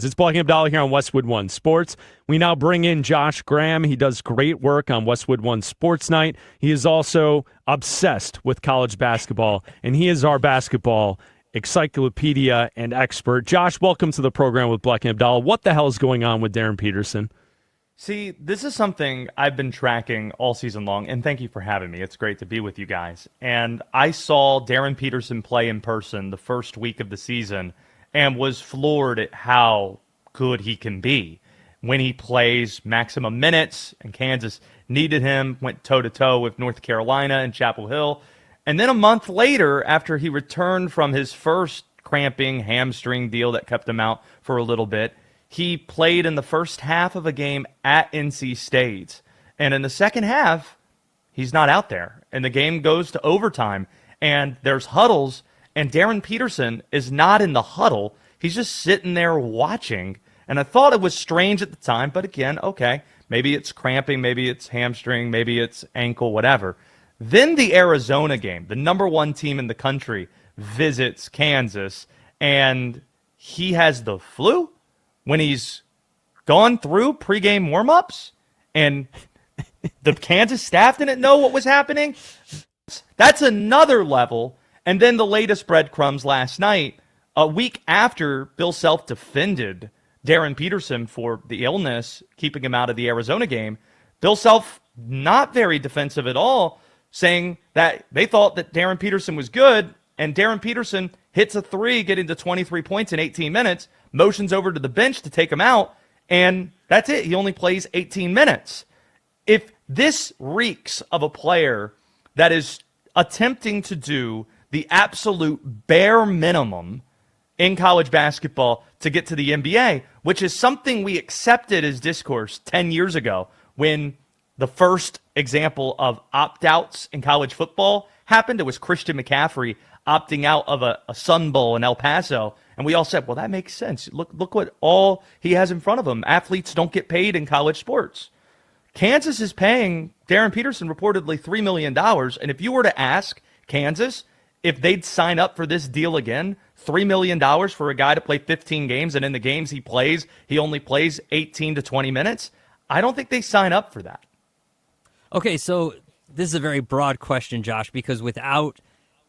It's Bleck Abdalla here on Westwood One Sports. We now bring in Josh Graham. He does great work on Westwood One Sports Night. He is also obsessed with college basketball, and he is our basketball encyclopedia and expert. Josh, welcome to the program with Bleck Abdalla. What the hell is going on with Darryn Peterson? See, this is something I've been tracking all season long, and thank you for having me. It's great to be with you guys. And I saw Darryn Peterson play in person the first week of the season and was floored at how good he can be. When he plays maximum minutes, and Kansas needed him, went toe-to-toe with North Carolina and Chapel Hill. And then a month later, after he returned from his first cramping hamstring deal that kept him out for a little bit, he played in the first half of a game at NC State. And in the second half, he's not out there. And the game goes to overtime, and there's huddles, and Darryn Peterson is not in the huddle. He's just sitting there watching. And I thought it was strange at the time, but again, okay, maybe it's cramping, maybe it's hamstring, maybe it's ankle, whatever. Then the Arizona game, the number one team in the country, visits Kansas, and he has the flu when he's gone through pregame warmups, and the Kansas staff didn't know what was happening. That's another level. And then the latest breadcrumbs last night, a week after Bill Self defended Darryn Peterson for the illness, keeping him out of the Arizona game, Bill Self not very defensive at all, saying that they thought that Darryn Peterson was good, and Darryn Peterson hits a three, getting to 23 points in 18 minutes, motions over to the bench to take him out, and that's it. He only plays 18 minutes. If this reeks of a player that is attempting to do the absolute bare minimum in college basketball to get to the NBA, which is something we accepted as discourse 10 years ago when the first example of opt-outs in college football happened. It was Christian McCaffrey opting out of a Sun Bowl in El Paso, and we all said, well, that makes sense. Look what all he has in front of him. Athletes don't get paid in college sports. Kansas is paying Darryn Peterson reportedly $3 million, and if you were to ask Kansas if they'd sign up for this deal again, $3 million for a guy to play 15 games, and in the games he plays, he only plays 18 to 20 minutes, I don't think they sign up for that. Okay, so this is a very broad question, Josh, because without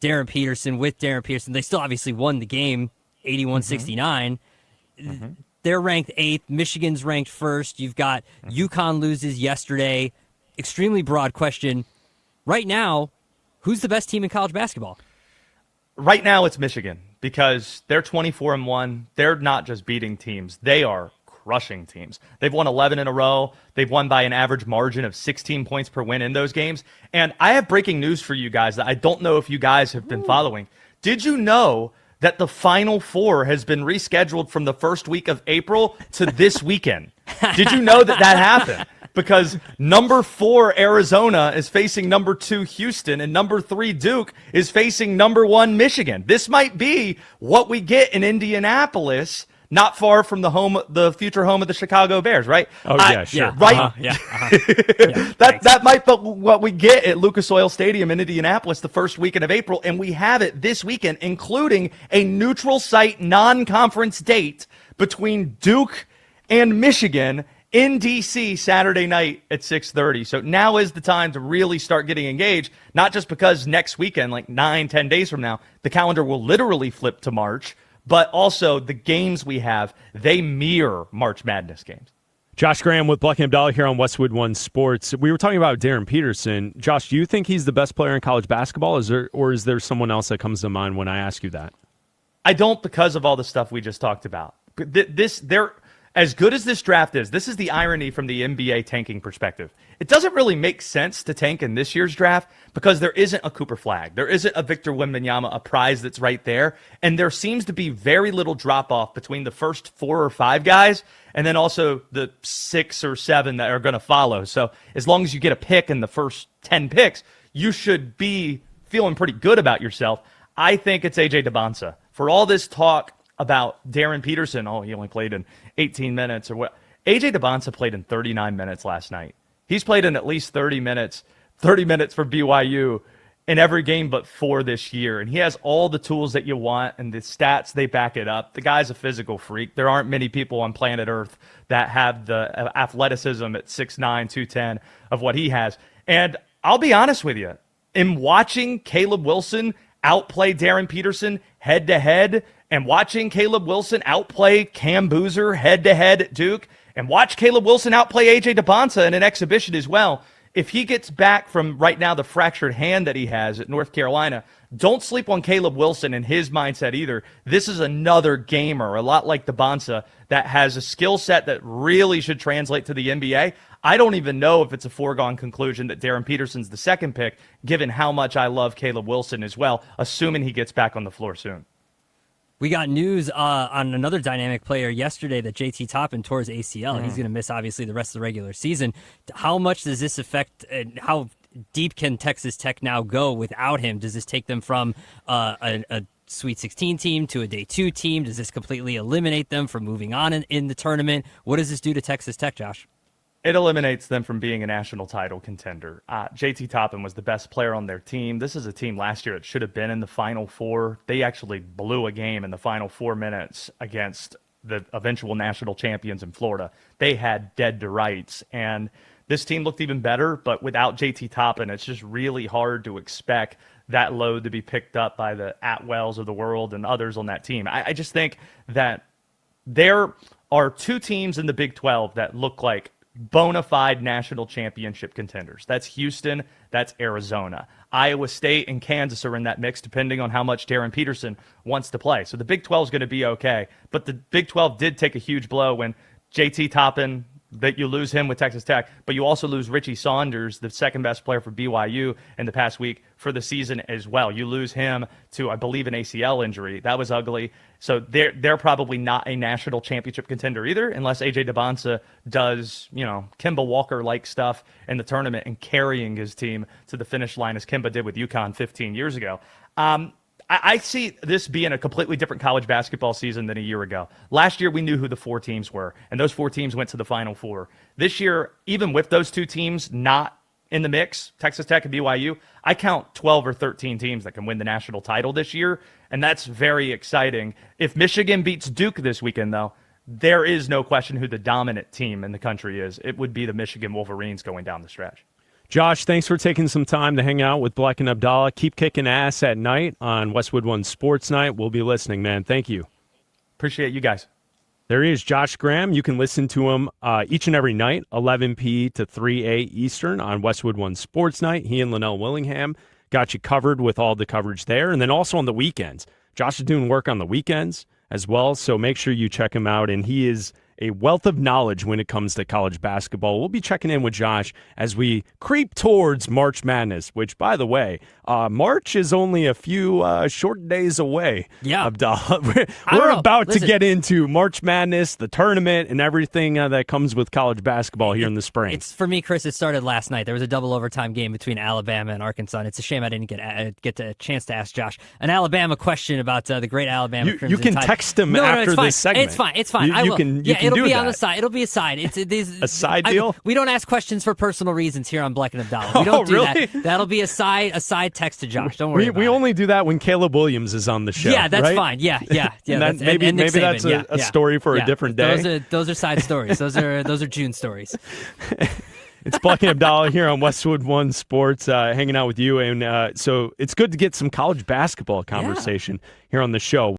Darryn Peterson, with Darryn Peterson, they still obviously won the game 81-69. They're ranked 8th. Michigan's ranked 1st. You've got UConn loses yesterday. Extremely broad question. Right now, who's the best team in college basketball? Right now, it's Michigan because they're 24-1. They're not just beating teams. They are crushing teams. They've won 11 in a row. They've won by an average margin of 16 points per win in those games. And I have breaking news for you guys that I don't know if you guys have been following. Did you know that the Final Four has been rescheduled from the first week of April to this weekend? Did you know that happened? Because number 4 Arizona is facing number 2 Houston, and number 3 Duke is facing number 1 Michigan. This might be what we get in Indianapolis, not far from the future home of the Chicago Bears, right? Oh, yeah, sure. Right? Yeah. That might be what we get at Lucas Oil Stadium in Indianapolis the first weekend of April, and we have it this weekend, including a neutral site non-conference date between Duke and Michigan in D.C. Saturday night at 6:30. So now is the time to really start getting engaged, not just because next weekend, like 9-10 days from now, the calendar will literally flip to March, but also the games we have, they mirror March Madness games. Josh Graham with Bleck Abdalla here on Westwood One Sports. We were talking about Darryn Peterson. Josh, do you think he's the best player in college basketball, or is there someone else that comes to mind when I ask you that? I don't, because of all the stuff we just talked about. As good as this draft is, this is the irony from the NBA tanking perspective. It doesn't really make sense to tank in this year's draft because there isn't a Cooper Flag. There isn't a Victor Wembanyama, a prize that's right there. And there seems to be very little drop-off between the first 4 or 5 guys and then also the 6 or 7 that are going to follow. So as long as you get a pick in the first 10 picks, you should be feeling pretty good about yourself. I think it's A.J. DeBonsa. For all this talk about Darryn Peterson, he only played in 18 minutes or what. A.J. DeBonsa played in 39 minutes last night. He's played in at least 30 minutes for BYU in every game but 4 this year. And he has all the tools that you want, and the stats, they back it up. The guy's a physical freak. There aren't many people on planet Earth that have the athleticism at 6'9", 210 of what he has. And I'll be honest with you, in watching Caleb Wilson outplay Darryn Peterson head-to-head, and watching Caleb Wilson outplay Cam Boozer head-to-head at Duke, and watch Caleb Wilson outplay A.J. DeBonsa in an exhibition as well, if he gets back from right now the fractured hand that he has at North Carolina, don't sleep on Caleb Wilson and his mindset either. This is another gamer, a lot like DeBonsa, that has a skill set that really should translate to the NBA. I don't even know if it's a foregone conclusion that Darryn Peterson's the second pick, given how much I love Caleb Wilson as well, assuming he gets back on the floor soon. We got news on another dynamic player yesterday that JT Toppin tore his ACL. He's going to miss, obviously, the rest of the regular season. How much does this affect, and how deep can Texas Tech now go without him? Does this take them from a Sweet 16 team to a Day 2 team? Does this completely eliminate them from moving on in the tournament? What does this do to Texas Tech, Josh? It eliminates them from being a national title contender. JT Toppin was the best player on their team. This is a team last year that should have been in the Final Four. They actually blew a game in the final 4 minutes against the eventual national champions in Florida. They had dead to rights, and this team looked even better, but without JT Toppin, it's just really hard to expect that load to be picked up by the Atwells of the world and others on that team. I just think that there are 2 teams in the Big 12 that look like bona fide national championship contenders. That's Houston, that's Arizona. Iowa State and Kansas are in that mix, depending on how much Darryn Peterson wants to play. So the Big 12 is going to be okay. But the Big 12 did take a huge blow when JT Toppin, that you lose him with Texas Tech, but you also lose Richie Saunders, the second best player for BYU in the past week, for the season as well. You lose him to, I believe, an ACL injury. That was ugly. So they're probably not a national championship contender either, unless A.J. DeBonsa does, Kemba Walker-like stuff in the tournament and carrying his team to the finish line as Kemba did with UConn 15 years ago. I see this being a completely different college basketball season than a year ago. Last year, we knew who the 4 teams were, and those 4 teams went to the Final Four. This year, even with those 2 teams not in the mix, Texas Tech and BYU, I count 12 or 13 teams that can win the national title this year, and that's very exciting. If Michigan beats Duke this weekend, though, there is no question who the dominant team in the country is. It would be the Michigan Wolverines going down the stretch. Josh, thanks for taking some time to hang out with Bleck and Abdalla. Keep kicking ass at night on Westwood One Sports Night. We'll be listening, man. Thank you. Appreciate you guys. There he is, Josh Graham. You can listen to him each and every night, 11 p to 3 a Eastern on Westwood One Sports Night. He and Linnell Willingham got you covered with all the coverage there. And then also on the weekends. Josh is doing work on the weekends as well, so make sure you check him out. And he is a wealth of knowledge when it comes to college basketball. We'll be checking in with Josh as we creep towards March Madness, which, by the way, March is only a few short days away. Yeah. Abdalla. We're about to get into March Madness, the tournament, and everything that comes with college basketball here in the spring. It's for me, Chris, it started last night. There was a double overtime game between Alabama and Arkansas. And it's a shame I didn't get a chance to ask Josh an Alabama question about the great Alabama Crimson You can Tide. text him No, after it's fine. this segment. It's fine. I will. It'll be on the side. It'll be a side. It's a side deal. We don't ask questions for personal reasons here on Bleck and Abdalla. We don't do really? that. That'll be a side text to Josh. Don't worry. We only do that when Caleb Williams is on the show. Yeah, that's right? fine. Yeah. And maybe that's a story for a different day. Those are side stories. Those are June stories. It's Bleck and Abdalla here on Westwood One Sports, hanging out with you. And so it's good to get some college basketball conversation here on the show.